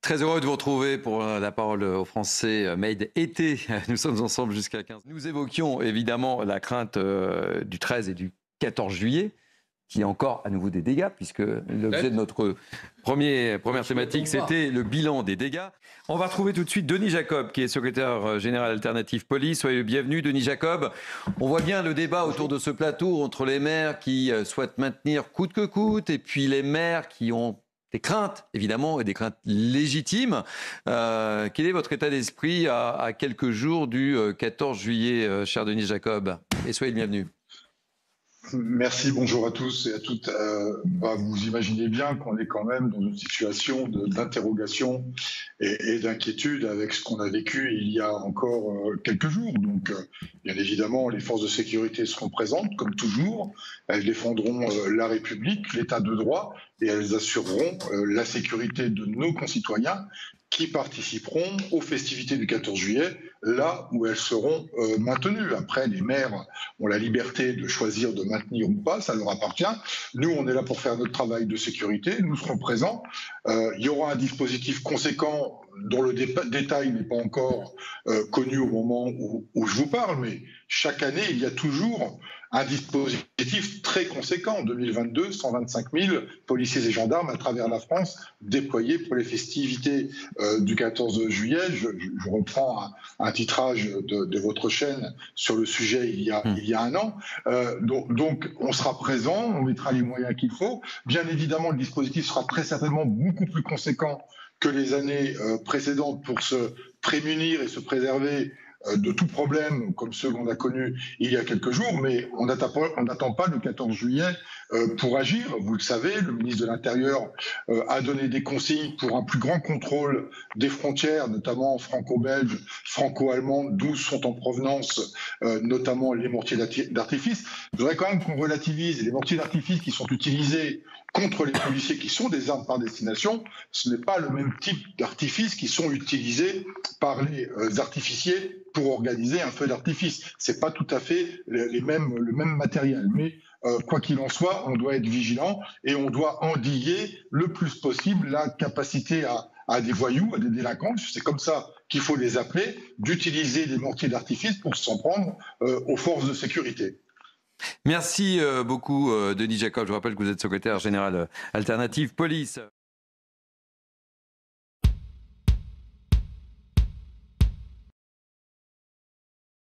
Très heureux de vous retrouver pour la parole aux Français Made été. Nous sommes ensemble jusqu'à 15. Nous évoquions évidemment la crainte du 13 et du 14 juillet, qui est encore à nouveau des dégâts, puisque l'objet de notre première thématique, c'était le bilan des dégâts. On va retrouver tout de suite Denis Jacob, qui est secrétaire général Alternative Police. Soyez le bienvenu, Denis Jacob. On voit bien le débat autour de ce plateau entre les maires qui souhaitent maintenir coûte que coûte, et puis les maires qui ont des craintes, évidemment, et des craintes légitimes. Quel est votre état d'esprit à quelques jours du 14 juillet, cher Denis Jacob? Et soyez le bienvenu. Merci, bonjour à tous et à toutes. Vous imaginez bien qu'on est quand même dans une situation d'interrogation et d'inquiétude avec ce qu'on a vécu il y a encore quelques jours. Donc, bien évidemment, les forces de sécurité seront présentes, comme toujours. Elles défendront la République, l'état de droit, et elles assureront la sécurité de nos concitoyens qui participeront aux festivités du 14 juillet, là où elles seront maintenues. Après, les maires ont la liberté de choisir de maintenir ou pas, ça leur appartient. Nous, on est là pour faire notre travail de sécurité, nous serons présents. Il y aura un dispositif conséquent dont le détail n'est pas encore connu au moment où je vous parle, mais chaque année, il y a toujours un dispositif très conséquent. En 2022, 125 000 policiers et gendarmes à travers la France déployés pour les festivités du 14 juillet. Je reprends un titrage de votre chaîne sur le sujet il y a un an. Donc, on sera présent, on mettra les moyens qu'il faut. Bien évidemment, le dispositif sera très certainement beaucoup plus conséquent que les années précédentes pour se prémunir et se préserver de tout problème comme ceux qu'on a connus il y a quelques jours, mais on n'attend pas le 14 juillet pour agir. Vous le savez, le ministre de l'Intérieur a donné des consignes pour un plus grand contrôle des frontières, notamment franco-belges, franco-allemandes, d'où sont en provenance notamment les mortiers d'artifice. Je voudrais quand même qu'on relativise les mortiers d'artifice qui sont utilisés contre les policiers qui sont des armes par destination. Ce n'est pas le même type d'artifices qui sont utilisés par les artificiers pour organiser un feu d'artifice. C'est pas tout à fait le même matériel. Mais quoi qu'il en soit, on doit être vigilant et on doit endiguer le plus possible la capacité à des voyous, à des délinquants, c'est comme ça qu'il faut les appeler, d'utiliser des mortiers d'artifice pour s'en prendre aux forces de sécurité. Merci beaucoup, Denis Jacob. Je rappelle que vous êtes secrétaire général Alternative Police.